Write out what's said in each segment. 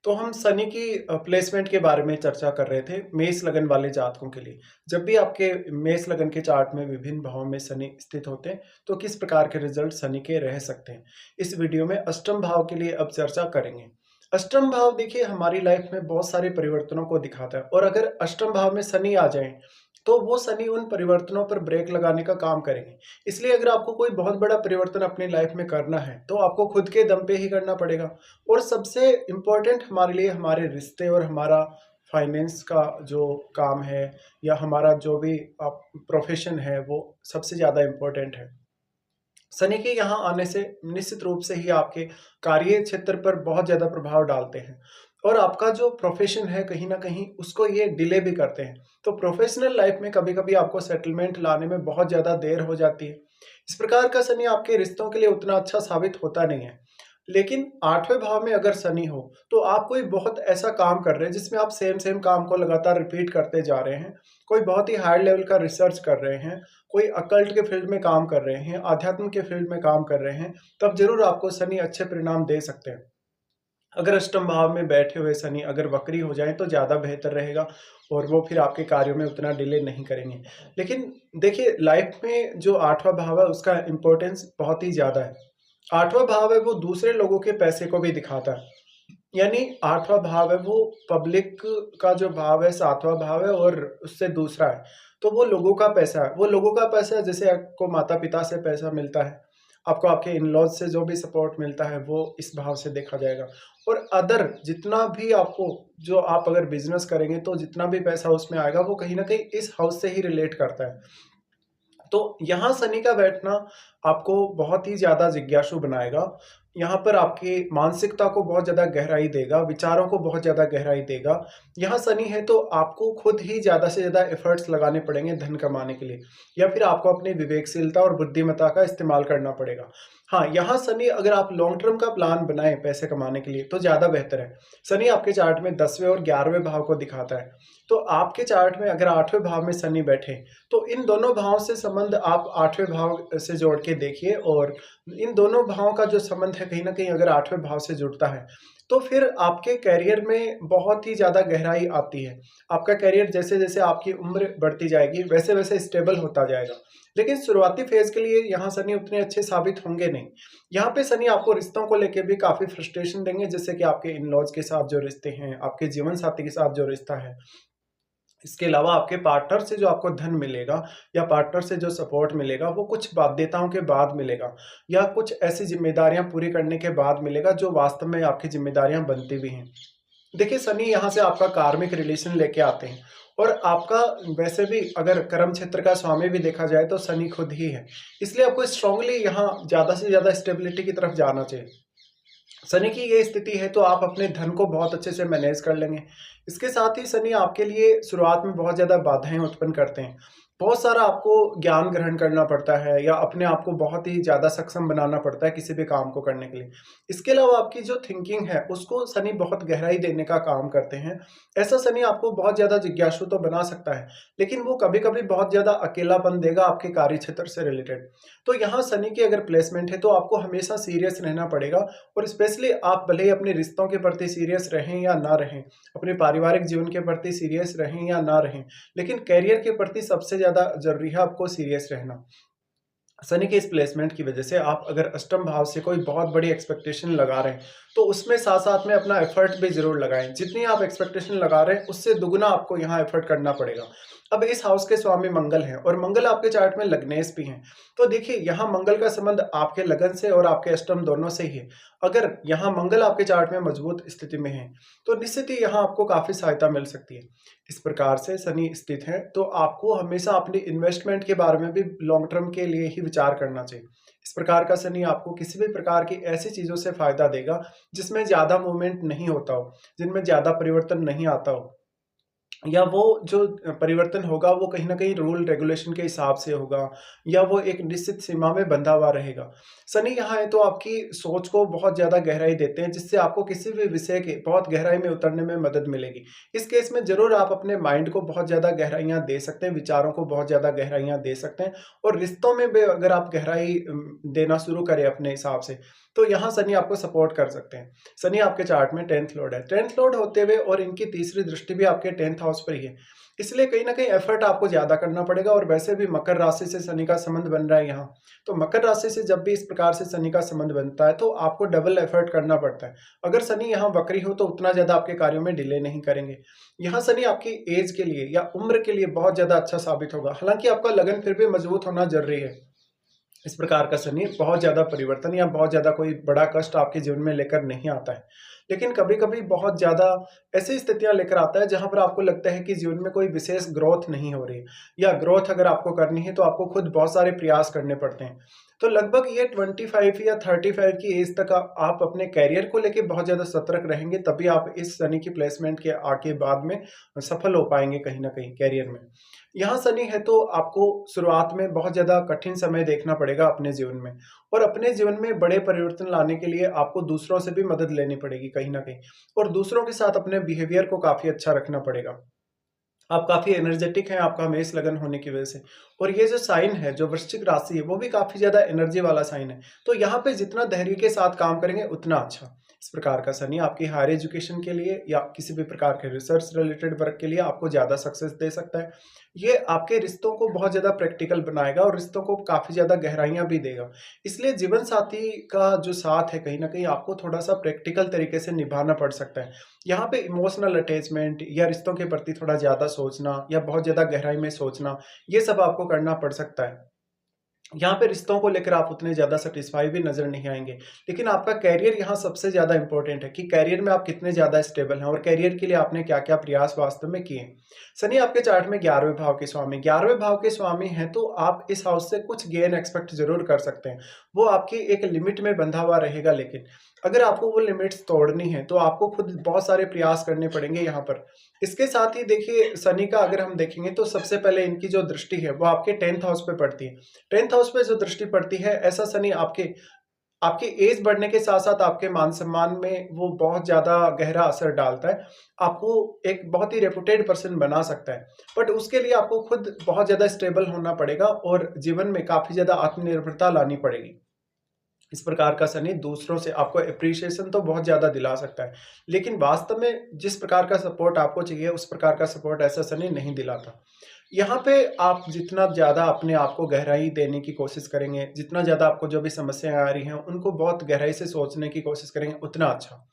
तो हम शनि की प्लेसमेंट के बारे में चर्चा कर रहे थे मेष लगन वाले जातकों के लिए। जब भी आपके मेष लगन के चार्ट में विभिन्न भावों में शनि स्थित होते हैं, तो किस प्रकार के रिजल्ट शनि के रह सकते हैं। इस वीडियो में अष्टम भाव के लिए अब चर्चा करेंगे। अष्टम भाव देखिए हमारी लाइफ में बहुत सारे परिवर्तनों को दिखाता है और अगर अष्टम भाव में शनि आ जाए तो वो शनि उन परिवर्तनों पर ब्रेक लगाने का काम करेंगे। इसलिए अगर आपको कोई बहुत बड़ा परिवर्तन अपनी लाइफ में करना है तो आपको खुद के दम पे ही करना पड़ेगा। और सबसे इम्पोर्टेंट हमारे लिए हमारे रिश्ते और हमारा फाइनेंस का जो काम है या हमारा जो भी प्रोफेशन है वो सबसे ज़्यादा इम्पोर्टेंट है। शनि के यहाँ आने से निश्चित रूप से ही आपके कार्य क्षेत्र पर बहुत ज़्यादा प्रभाव डालते हैं और आपका जो प्रोफेशन है कहीं ना कहीं उसको ये डिले भी करते हैं। तो प्रोफेशनल लाइफ में कभी कभी आपको सेटलमेंट लाने में बहुत ज़्यादा देर हो जाती है। इस प्रकार का शनि आपके रिश्तों के लिए उतना अच्छा साबित होता नहीं है। लेकिन आठवें भाव में अगर शनि हो तो आप कोई बहुत ऐसा काम कर रहे हैं जिसमें आप सेम सेम काम को लगातार रिपीट करते जा रहे हैं, कोई बहुत ही हाई लेवल का रिसर्च कर रहे हैं, कोई अकल्ट के फील्ड में काम कर रहे हैं, आध्यात्म के फील्ड में काम कर रहे हैं, तब जरूर आपको शनि अच्छे परिणाम दे सकते हैं। अगर अष्टम भाव में बैठे हुए शनि अगर वक्री हो जाए तो ज़्यादा बेहतर रहेगा और वो फिर आपके कार्यों में उतना डिले नहीं करेंगे। लेकिन देखिए लाइफ में जो आठवां भाव है उसका इम्पोर्टेंस बहुत ही ज़्यादा है। आठवां भाव है वो दूसरे लोगों के पैसे को भी दिखाता है। यानी आठवां भाव है वो पब्लिक का जो भाव है, सातवां भाव है और उससे दूसरा है। तो वो लोगों का पैसा है, वो लोगों का पैसा है। जैसे आपको माता पिता से पैसा मिलता है, आपको आपके इन लॉज से जो भी सपोर्ट मिलता है वो इस भाव से देखा जाएगा। और अदर जितना भी आपको, जो आप अगर बिजनेस करेंगे तो जितना भी पैसा उसमें आएगा वो कहीं ना कहीं इस हाउस से ही रिलेट करता है। तो यहाँ शनि का बैठना आपको बहुत ही ज़्यादा जिज्ञासु बनाएगा। यहाँ पर आपकी मानसिकता को बहुत ज़्यादा गहराई देगा, विचारों को बहुत ज़्यादा गहराई देगा। यहाँ शनि है तो आपको खुद ही ज़्यादा से ज़्यादा एफर्ट्स लगाने पड़ेंगे धन कमाने के लिए, या फिर आपको अपनी विवेकशीलता और बुद्धिमत्ता का इस्तेमाल करना पड़ेगा। हाँ, यहाँ शनि अगर आप लॉन्ग टर्म का प्लान बनाएं पैसे कमाने के लिए तो ज़्यादा बेहतर है। शनि आपके चार्ट में 10वें और 11वें भाव को दिखाता है। तो आपके चार्ट में अगर 8वें भाव में शनि बैठे तो इन दोनों भावों से संबंध आप 8वें भाव से जोड़ के देखिए। और इन दोनों भावों का जो संबंध है कहीं ना कहीं अगर 8वें भाव से जुड़ता है तो फिर आपके करियर में बहुत ही ज़्यादा गहराई आती है। आपका करियर जैसे जैसे आपकी उम्र बढ़ती जाएगी वैसे वैसे स्टेबल होता जाएगा। लेकिन शुरुआती फेज के लिए यहाँ शनि उतने अच्छे साबित होंगे नहीं। यहाँ पे शनि आपको रिश्तों को लेकर भी काफ़ी फ्रस्ट्रेशन देंगे, जैसे कि आपके इन लॉज के साथ जो रिश्ते हैं, आपके जीवन साथी के साथ जो रिश्ता है। इसके अलावा आपके पार्टनर से जो आपको धन मिलेगा या पार्टनर से जो सपोर्ट मिलेगा वो कुछ बाध्यताओं के बाद मिलेगा, या कुछ ऐसी जिम्मेदारियां पूरी करने के बाद मिलेगा जो वास्तव में आपकी जिम्मेदारियां बनती भी हैं। देखिए शनि यहाँ से आपका कार्मिक रिलेशन लेके आते हैं और आपका वैसे भी अगर कर्म क्षेत्र का स्वामी भी देखा जाए तो शनि खुद ही है। इसलिए आपको स्ट्रांगली यहाँ ज़्यादा से ज़्यादा स्टेबिलिटी की तरफ जाना चाहिए। शनि की ये स्थिति है तो आप अपने धन को बहुत अच्छे से मैनेज कर लेंगे। इसके साथ ही शनि आपके लिए शुरुआत में बहुत ज़्यादा बाधाएं उत्पन्न करते हैं। बहुत सारा आपको ज्ञान ग्रहण करना पड़ता है या अपने आप को बहुत ही ज़्यादा सक्षम बनाना पड़ता है किसी भी काम को करने के लिए। इसके अलावा आपकी जो थिंकिंग है उसको शनि बहुत गहराई देने का काम करते हैं। ऐसा शनि आपको बहुत ज़्यादा जिज्ञासु तो बना सकता है, लेकिन वो कभी कभी बहुत ज़्यादा अकेलापन देगा आपके कार्य क्षेत्र से रिलेटेड। तो यहाँ शनि की अगर प्लेसमेंट है तो आपको हमेशा सीरियस रहना पड़ेगा। और स्पेशली आप भले ही अपने रिश्तों के प्रति सीरियस रहें या ना रहें, अपने पारिवारिक जीवन के प्रति सीरियस रहें या ना रहें, लेकिन करियर के प्रति सबसे ज़्यादा ज़रूरी है आपको सीरियस रहना। शनि के इस प्लेसमेंट की वजह से आप अगर अष्टम भाव से कोई बहुत बड़ी एक्सपेक्टेशन लगा रहे हैं तो उसमें साथ साथ में अपना एफर्ट भी जरूर लगाएं। जितनी आप एक्सपेक्टेशन लगा रहे हैं उससे दुगुना आपको यहाँ एफर्ट करना पड़ेगा। अब इस हाउस के स्वामी मंगल हैं और मंगल आपके चार्ट में लग्नेश भी हैं। तो देखिए यहाँ मंगल का संबंध आपके लगन से और आपके अष्टम दोनों से ही है। अगर यहाँ मंगल आपके चार्ट में मजबूत स्थिति में है तो निश्चित ही यहाँ आपको काफी सहायता मिल सकती है। इस प्रकार से शनि स्थित है तो आपको हमेशा अपनी इन्वेस्टमेंट के बारे में भी लॉन्ग टर्म के लिए ही विचार करना चाहिए। इस प्रकार का शनि आपको किसी भी प्रकार की ऐसी चीजों से फायदा देगा जिसमें ज्यादा मूवमेंट नहीं होता हो, जिनमें ज्यादा परिवर्तन नहीं आता हो, या वो जो परिवर्तन होगा वो कहीं न कहीं रूल रेगुलेशन के हिसाब से होगा, या वो एक निश्चित सीमा में बंधा हुआ रहेगा। शनि यहाँ है तो आपकी सोच को बहुत ज़्यादा गहराई देते हैं जिससे आपको किसी भी विषय के बहुत गहराई में उतरने में मदद मिलेगी। इस केस में ज़रूर आप अपने माइंड को बहुत ज़्यादा गहराइयाँ दे सकते हैं, विचारों को बहुत ज़्यादा गहराइयाँ दे सकते हैं। और रिश्तों में भी अगर आप गहराई देना शुरू करें अपने हिसाब से तो यहाँ शनि आपको सपोर्ट कर सकते हैं। शनि आपके चार्ट में 10th लॉर्ड है। 10th लॉर्ड होते हुए और इनकी तीसरी दृष्टि भी आपके 10th हाउस पर ही है। इसलिए कहीं न कहीं एफर्ट आपको ज़्यादा करना पड़ेगा और वैसे भी मकर राशि से शनि का संबंध बन रहा है यहाँ। तो मकर राशि से जब भी इस प्रकार से शनि का संबंध बनता है तो आपको डबल एफर्ट करना पड़ता है। अगर शनि यहाँ वक्री हो तो उतना ज़्यादा आपके कार्यों में डिले नहीं करेंगे। यहाँ शनि आपकी एज के लिए या उम्र के लिए बहुत ज़्यादा अच्छा साबित होगा। हालाँकि आपका लगन फिर भी मजबूत होना ज़रूरी है। इस प्रकार का शनि बहुत ज़्यादा परिवर्तन या बहुत ज़्यादा कोई बड़ा कष्ट आपके जीवन में लेकर नहीं आता है। लेकिन कभी-कभी बहुत ज़्यादा ऐसी स्थितियाँ लेकर आता है जहाँ पर आपको लगता है कि जीवन में कोई विशेष ग्रोथ नहीं हो रही है या ग्रोथ अगर आपको करनी है तो आपको खुद बहुत सारे प्रयास करने पड़ते हैं। तो लगभग ये 25 या 35 की एज तक आप अपने करियर को लेके बहुत ज़्यादा सतर्क रहेंगे, तभी आप इस शनि की प्लेसमेंट के आके बाद में सफल हो पाएँगे कहीं न कहीं करियर में। यहाँ शनि है तो आपको शुरुआत में बहुत ज़्यादा कठिन समय देखना पड़ेगा अपने जीवन में और अपने जीवन में बड़े परिवर्तन लाने के लिए आपको दूसरों से भी मदद लेनी पड़ेगी कहीं न कहीं और दूसरों के साथ अपने बिहेवियर को काफ़ी अच्छा रखना पड़ेगा। आप काफ़ी एनर्जेटिक हैं, आपका मेष लगन होने की वजह से और ये जो साइन है, जो वृश्चिक राशि है, वो भी काफ़ी ज़्यादा एनर्जी वाला साइन है। तो यहाँ पे जितना धैर्य के साथ काम करेंगे, उतना अच्छा। इस प्रकार का शनि आपकी हायर एजुकेशन के लिए या किसी भी प्रकार के रिसर्च रिलेटेड वर्क के लिए आपको ज़्यादा सक्सेस दे सकता है। ये आपके रिश्तों को बहुत ज़्यादा प्रैक्टिकल बनाएगा और रिश्तों को काफ़ी ज़्यादा गहराइयाँ भी देगा। इसलिए जीवन साथी का जो साथ है, कहीं न कहीं आपको थोड़ा-सा प्रैक्टिकल तरीके से निभाना पड़ सकता है। यहाँ पे इमोशनल अटैचमेंट या रिश्तों के प्रति थोड़ा ज़्यादा सोचना या बहुत ज़्यादा गहराई में सोचना, ये सब आपको करना पड़ सकता है। यहाँ पे रिश्तों को लेकर आप उतने ज़्यादा सैटिस्फाई भी नज़र नहीं आएँगे। लेकिन आपका करियर यहाँ सबसे ज़्यादा इम्पोर्टेंट है कि करियर में आप कितने ज़्यादा स्टेबल हैं और करियर के लिए आपने क्या-क्या प्रयास वास्तव में किए। शनि आपके चार्ट में 11वें भाव के स्वामी 11वें भाव के स्वामी हैं, तो आप इस हाउस से कुछ गेन एक्सपेक्ट ज़रूर कर सकते हैं। वो आपकी एक लिमिट में बंधा हुआ रहेगा, लेकिन अगर आपको वो लिमिट्स तोड़नी है, तो आपको खुद बहुत सारे प्रयास करने पड़ेंगे यहाँ पर। इसके साथ ही देखिए, शनि का अगर हम देखेंगे तो सबसे पहले इनकी जो दृष्टि है, वो आपके 10th हाउस पे पड़ती है। 10th हाउस पे जो दृष्टि पड़ती है, ऐसा शनि आपके आपकी एज बढ़ने के साथ-साथ आपके मान-सम्मान में वो बहुत ज़्यादा गहरा असर डालता है। आपको एक बहुत ही रेपुटेड पर्सन बना सकता है। बट उसके लिए आपको खुद बहुत ज़्यादा स्टेबल होना पड़ेगा और जीवन में काफ़ी ज़्यादा आत्मनिर्भरता लानी पड़ेगी। इस प्रकार का शनि दूसरों से आपको एप्रिसिएशन तो बहुत ज़्यादा दिला सकता है, लेकिन वास्तव में जिस प्रकार का सपोर्ट आपको चाहिए, उस प्रकार का सपोर्ट ऐसा शनि नहीं दिलाता। यहाँ पे आप जितना ज़्यादा अपने आप को गहराई देने की कोशिश करेंगे, जितना ज़्यादा आपको जो भी समस्याएँ आ रही हैं, उनको बहुत गहराई से सोचने की कोशिश करेंगे, उतना अच्छा।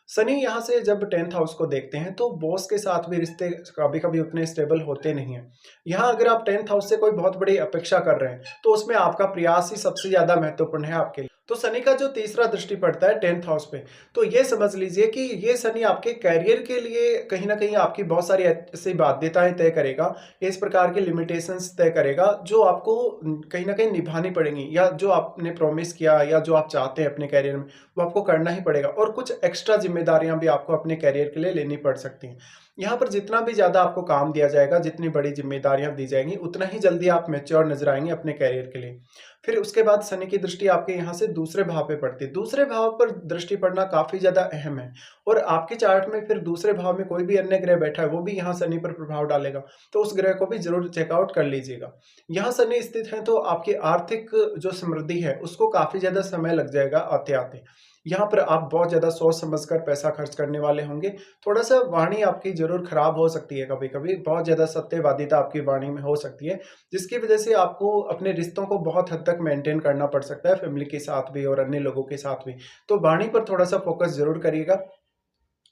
शनि यहाँ से जब 10th हाउस को देखते हैं तो बॉस के साथ भी रिश्ते कभी-कभी उतने स्टेबल होते नहीं हैं। यहाँ अगर आप 10th हाउस से कोई बहुत बड़ी अपेक्षा कर रहे हैं, तो उसमें आपका प्रयास ही सबसे ज़्यादा महत्वपूर्ण है आपके लिए। तो शनि का जो तीसरा दृष्टि पड़ता है 10th हाउस पे, तो ये समझ लीजिए कि ये शनि आपके करियर के लिए कहीं न कहीं आपकी बहुत सारी ऐसी बाध्यताएँ तय करेगा, इस प्रकार की लिमिटेशंस तय करेगा जो आपको कहीं न कहीं निभानी पड़ेंगी या जो आपने प्रॉमिस किया या जो आप चाहते हैं अपने करियर में, वो आपको करना ही पड़ेगा और कुछ एक्स्ट्रा ज़िम्मेदारियाँ भी आपको अपने करियर के लिए लेनी पड़ सकती हैं। यहाँ पर जितना भी ज़्यादा आपको काम दिया जाएगा, जितनी बड़ी ज़िम्मेदारियाँ दी जाएँगी, उतना ही जल्दी आप मैच्योर नज़र आएँगे अपने करियर के लिए। फिर उसके बाद शनि की दृष्टि आपके यहाँ से दूसरे भाव पे पड़ती है। दूसरे भाव पर दृष्टि पड़ना काफ़ी ज़्यादा अहम है और आपके चार्ट में फिर दूसरे भाव में कोई भी अन्य ग्रह बैठा है, वो भी यहाँ शनि पर प्रभाव डालेगा। तो उस ग्रह को भी ज़रूर चेकआउट कर लीजिएगा। यहाँ शनि स्थित है तो आपकी आर्थिक जो समृद्धि है, उसको काफ़ी ज़्यादा समय लग जाएगा आते-आते। यहाँ पर आप बहुत ज़्यादा सोच समझ कर पैसा खर्च करने वाले होंगे। थोड़ा-सा वाणी आपकी ज़रूर खराब हो सकती है कभी-कभी, बहुत ज़्यादा सत्यवादिता आपकी वाणी में हो सकती है, जिसकी वजह से आपको अपने रिश्तों को बहुत हद तक मेंटेन करना पड़ सकता है, फैमिली के साथ भी और अन्य लोगों के साथ भी। तो वाणी पर थोड़ा-सा फोकस ज़रूर करिएगा।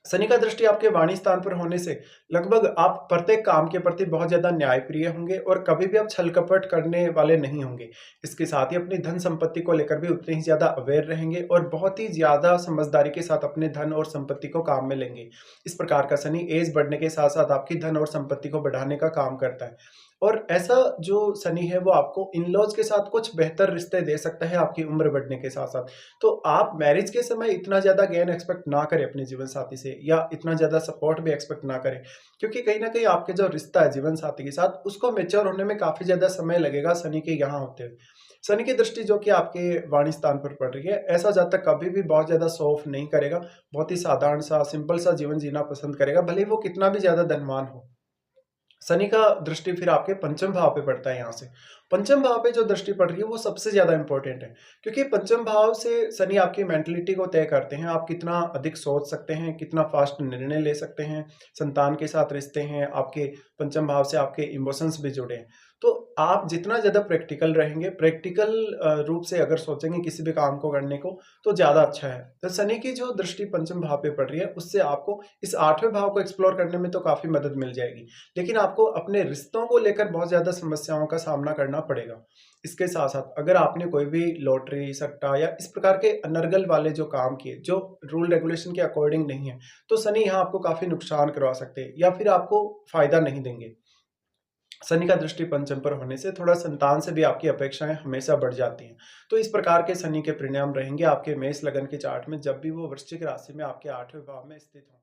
शनि का दृष्टि आपके वाणी स्थान पर होने से लगभग आप प्रत्येक काम के प्रति बहुत ज़्यादा न्यायप्रिय होंगे और कभी भी आप छल-कपट करने वाले नहीं होंगे। इसके साथ ही अपनी धन संपत्ति को लेकर भी उतने ही ज़्यादा अवेयर रहेंगे और बहुत ही ज़्यादा समझदारी के साथ अपने धन और संपत्ति को काम में लेंगे। इस प्रकार का शनि एज बढ़ने के साथ-साथ आपकी धन और संपत्ति को बढ़ाने का काम करता है। और ऐसा जो शनि है वो आपको इन-लॉज़ के साथ कुछ बेहतर रिश्ते दे सकता है आपकी उम्र बढ़ने के साथ-साथ। तो आप मैरिज के समय इतना ज़्यादा गेन एक्सपेक्ट ना करें अपने जीवन साथी से या इतना ज़्यादा सपोर्ट भी एक्सपेक्ट ना करें। क्योंकि कहीं न कहीं आपके जो रिश्ता है जीवन साथी के साथ, उसको मैच्योर होने में काफ़ी ज़्यादा समय लगेगा शनि के यहाँ होते हुए। शनि की दृष्टि जो कि आपके वाणी स्थान पर पड़ रही है, ऐसा जातक कभी भी बहुत ज़्यादा शो ऑफ नहीं करेगा। बहुत ही साधारण सा, सिंपल सा जीवन जीना पसंद करेगा, भले ही वो कितना भी ज़्यादा धनवान हो। शनि का दृष्टि फिर आपके पंचम भाव पे पड़ता है यहाँ से। पंचम भाव पे जो दृष्टि पड़ रही है वो सबसे ज़्यादा इम्पोर्टेंट है, क्योंकि पंचम भाव से शनि आपकी मेंटालिटी को तय करते हैं। आप कितना अधिक सोच सकते हैं, कितना फ़ास्ट निर्णय ले सकते हैं, संतान के साथ रिश्ते हैं, आपके पंचम भाव से आपके इमोशंस भी जुड़े हैं। तो आप जितना ज़्यादा प्रैक्टिकल रहेंगे, प्रैक्टिकल रूप से अगर सोचेंगे किसी भी काम को करने को, तो ज़्यादा अच्छा है। तो शनि की जो दृष्टि पंचम भाव पे पड़ रही है, उससे आपको इस 8वें भाव को एक्सप्लोर करने में तो काफ़ी मदद मिल जाएगी। लेकिन आपको अपने रिश्तों को लेकर बहुत ज़्यादा समस्याओं का सामना करना पड़ेगा। इसके साथ-साथ अगर आपने कोई भी लॉटरी, सट्टा या इस प्रकार के अनर्गल वाले जो काम किए, जो रूल रेगुलेशन के अकॉर्डिंग नहीं है, तो शनि यहाँ आपको काफ़ी नुकसान करवा सकते हैं या फिर आपको फ़ायदा नहीं देंगे। शनि का दृष्टि पंचम पर होने से थोड़ा संतान से भी आपकी अपेक्षाएँ हमेशा बढ़ जाती हैं। तो इस प्रकार के शनि के परिणाम रहेंगे आपके मेष लगन के चार्ट में, जब भी वो वृश्चिक राशि में आपके 8वें भाव में स्थित हों।